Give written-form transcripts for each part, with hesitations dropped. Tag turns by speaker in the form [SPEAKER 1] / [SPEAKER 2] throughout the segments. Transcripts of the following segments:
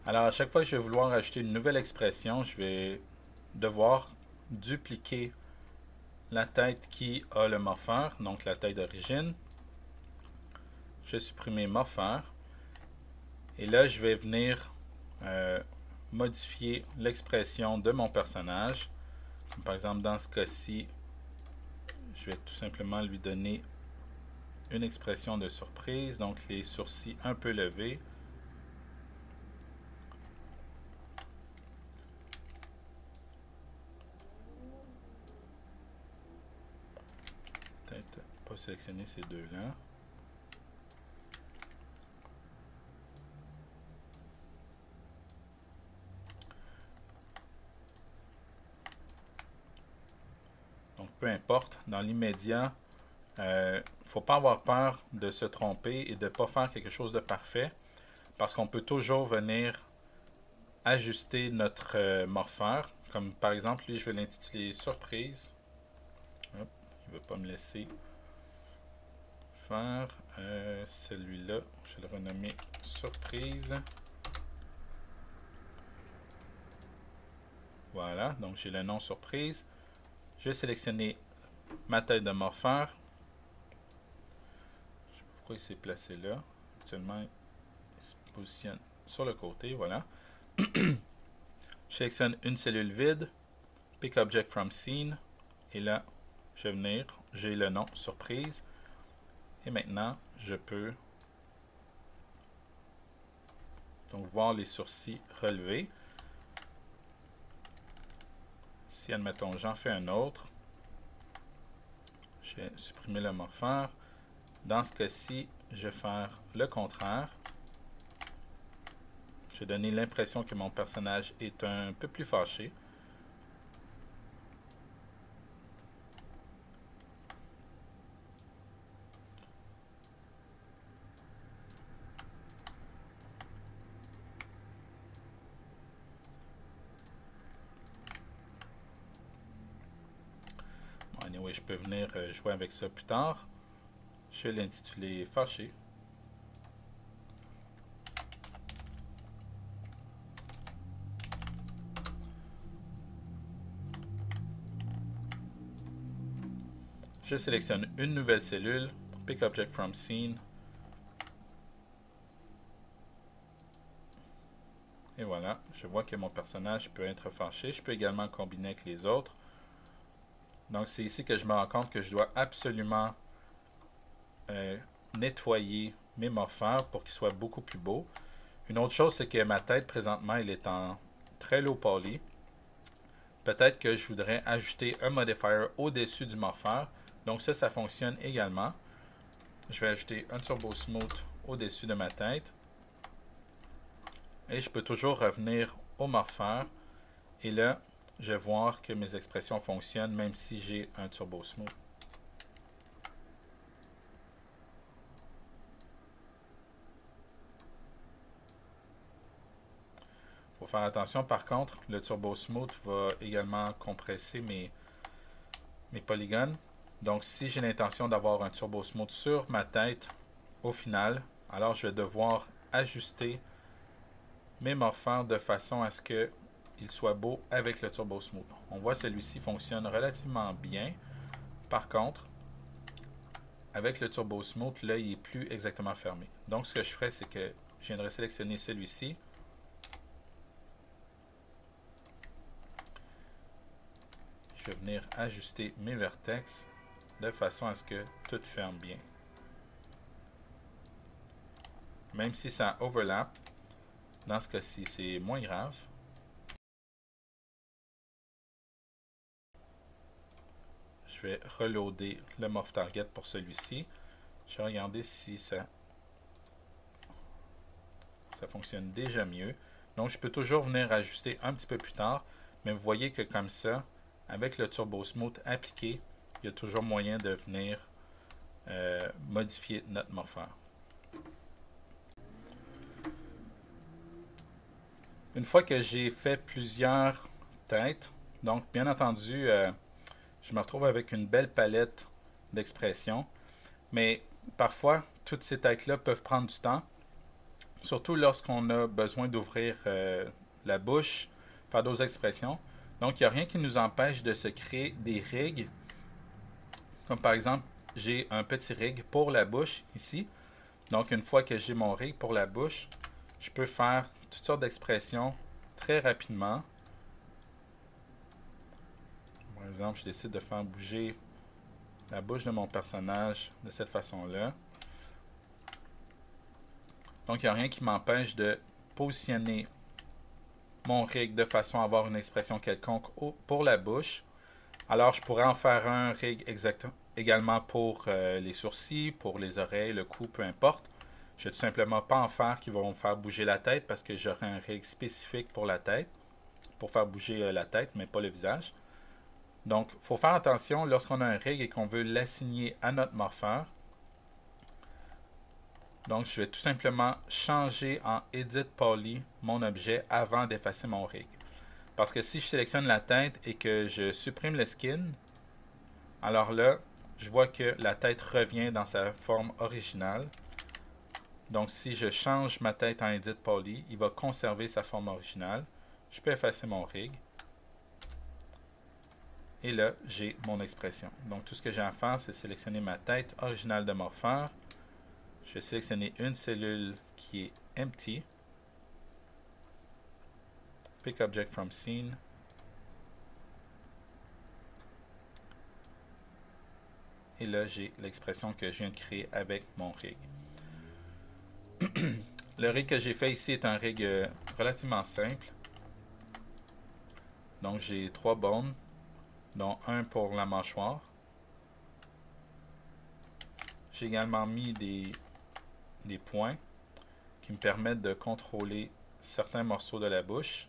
[SPEAKER 1] Alors, à chaque fois que je vais vouloir ajouter une nouvelle expression, je vais devoir dupliquer la tête qui a le morpheur, donc la tête d'origine. Je vais supprimer morpheur. Et là, je vais venir modifier l'expression de mon personnage. Par exemple, dans ce cas-ci, je vais tout simplement lui donner une expression de surprise, donc les sourcils un peu levés. Peut-être pas sélectionner ces deux-là. Donc, peu importe, dans l'immédiat, il ne faut pas avoir peur de se tromper et de ne pas faire quelque chose de parfait, parce qu'on peut toujours venir ajuster notre morpheur. Comme par exemple, lui, je vais l'intituler Surprise. Hop, il ne veut pas me laisser faire. Celui-là, je vais le renommer Surprise. Voilà, donc j'ai le nom Surprise. Je vais sélectionner ma tête de morpheur. Je ne sais pas pourquoi il s'est placé là. Actuellement, il se positionne sur le côté, voilà. Je sélectionne une cellule vide, Pick Object from Scene, et là, je vais venir, j'ai le nom Surprise, et maintenant, je peux donc voir les sourcils relevés. Si, admettons, j'en fais un autre, je vais supprimer le morpheur. Dans ce cas-ci, je vais faire le contraire. Je vais donner l'impression que mon personnage est un peu plus fâché. Bon, anyway, je peux venir jouer avec ça plus tard. Je vais l'intituler Fâché. Je sélectionne une nouvelle cellule, Pick Object from Scene. Et voilà, je vois que mon personnage peut être fâché. Je peux également combiner avec les autres. Donc c'est ici que je me rends compte que je dois absolument nettoyer mes morpheurs pour qu'ils soient beaucoup plus beaux. Une autre chose, c'est que ma tête présentement, elle est en très low poly. Peut-être que je voudrais ajouter un modifier au-dessus du morpheur. Donc ça fonctionne également. Je vais ajouter un Turbo Smooth au-dessus de ma tête. Et je peux toujours revenir au morpheur. Et là, je vais voir que mes expressions fonctionnent même si j'ai un Turbo Smooth. Il faut faire attention par contre, le Turbo Smooth va également compresser mes polygones. Donc si j'ai l'intention d'avoir un Turbo Smooth sur ma tête au final, alors je vais devoir ajuster mes morpheurs de façon à ce qu'il soit beau avec le Turbo Smooth. On voit celui-ci fonctionne relativement bien. Par contre, avec le Turbo Smooth, là, il n'est plus exactement fermé. Donc, ce que je ferai, c'est que je viendrai sélectionner celui-ci. Je vais venir ajuster mes vertex de façon à ce que tout ferme bien. Même si ça overlap, dans ce cas-ci, c'est moins grave. Je vais reloader le Morph Target pour celui-ci. Je vais regarder si ça fonctionne déjà mieux. Donc, je peux toujours venir ajuster un petit peu plus tard, mais vous voyez que comme ça, avec le Turbo Smooth appliqué, il y a toujours moyen de venir modifier notre morpheur. Une fois que j'ai fait plusieurs têtes, donc bien entendu, je me retrouve avec une belle palette d'expressions, mais parfois, toutes ces têtes-là peuvent prendre du temps. surtout lorsqu'on a besoin d'ouvrir la bouche, faire d'autres expressions. Donc, il n'y a rien qui nous empêche de se créer des rigs. Comme par exemple, j'ai un petit rig pour la bouche ici. Donc, une fois que j'ai mon rig pour la bouche, je peux faire toutes sortes d'expressions très rapidement. Par exemple, je décide de faire bouger la bouche de mon personnage de cette façon-là. Donc, il n'y a rien qui m'empêche de positionner mon rig de façon à avoir une expression quelconque pour la bouche. Alors, je pourrais en faire un rig également pour les sourcils, pour les oreilles, le cou, peu importe. Je ne vais tout simplement pas en faire qui vont faire bouger la tête parce que j'aurai un rig spécifique pour la tête, pour faire bouger la tête, mais pas le visage. Donc, il faut faire attention lorsqu'on a un rig et qu'on veut l'assigner à notre morpheur. Donc, je vais tout simplement changer en Edit Poly mon objet avant d'effacer mon rig. Parce que si je sélectionne la tête et que je supprime le skin, alors là, je vois que la tête revient dans sa forme originale. Donc, si je change ma tête en Edit Poly, il va conserver sa forme originale. Je peux effacer mon rig. Et là, j'ai mon expression. Donc, tout ce que j'ai à faire, c'est sélectionner ma tête originale de morpheur. Je vais sélectionner une cellule qui est empty. Pick Object from Scene. Et là, j'ai l'expression que je viens de créer avec mon rig. Le rig que j'ai fait ici est un rig relativement simple. Donc, j'ai 3 bones, dont un pour la mâchoire. J'ai également mis des points qui me permettent de contrôler certains morceaux de la bouche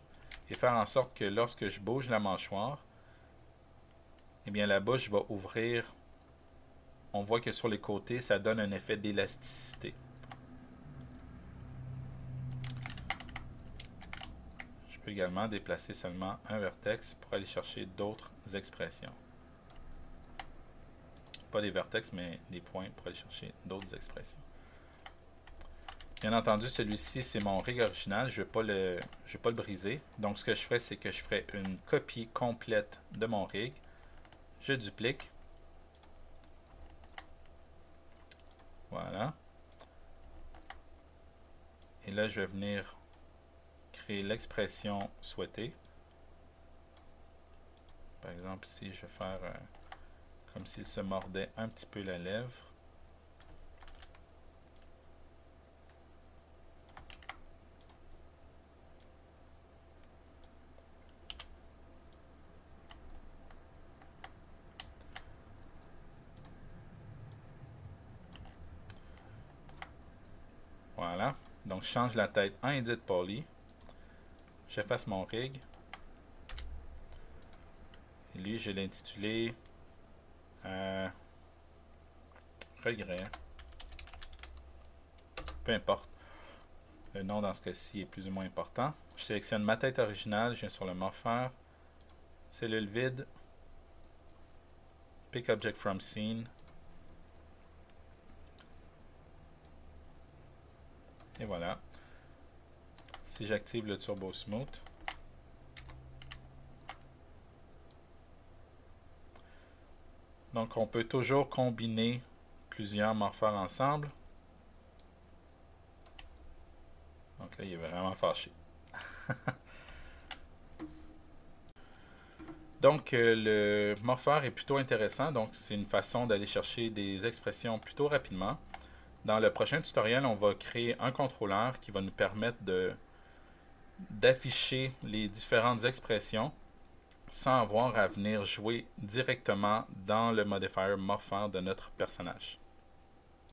[SPEAKER 1] et faire en sorte que lorsque je bouge la mâchoire, eh bien la bouche va ouvrir. On voit que sur les côtés, ça donne un effet d'élasticité. Je peux également déplacer seulement un vertex pour aller chercher d'autres expressions. Pas des vertex, mais des points pour aller chercher d'autres expressions. Bien entendu, celui-ci, c'est mon rig original. Je ne vais pas le briser. Donc, ce que je ferai, c'est que je ferai une copie complète de mon rig. Je duplique. Voilà. Et là, je vais venir créer l'expression souhaitée. Par exemple, ici, je vais faire comme s'il se mordait un petit peu la lèvre. Voilà. Donc, je change la tête en Edit Poly. J'efface mon rig. Et lui, je l'ai intitulé Regret. Peu importe. Le nom dans ce cas-ci est plus ou moins important. Je sélectionne ma tête originale. Je viens sur le morpheur. Cellule vide. Pick Object from Scene. Et voilà. Si j'active le Turbo Smooth, donc on peut toujours combiner plusieurs morpheurs ensemble. Donc là, il est vraiment fâché. Donc le morpheur est plutôt intéressant. Donc c'est une façon d'aller chercher des expressions plutôt rapidement. Dans le prochain tutoriel, on va créer un contrôleur qui va nous permettre d'afficher les différentes expressions sans avoir à venir jouer directement dans le modifier morpheur de notre personnage.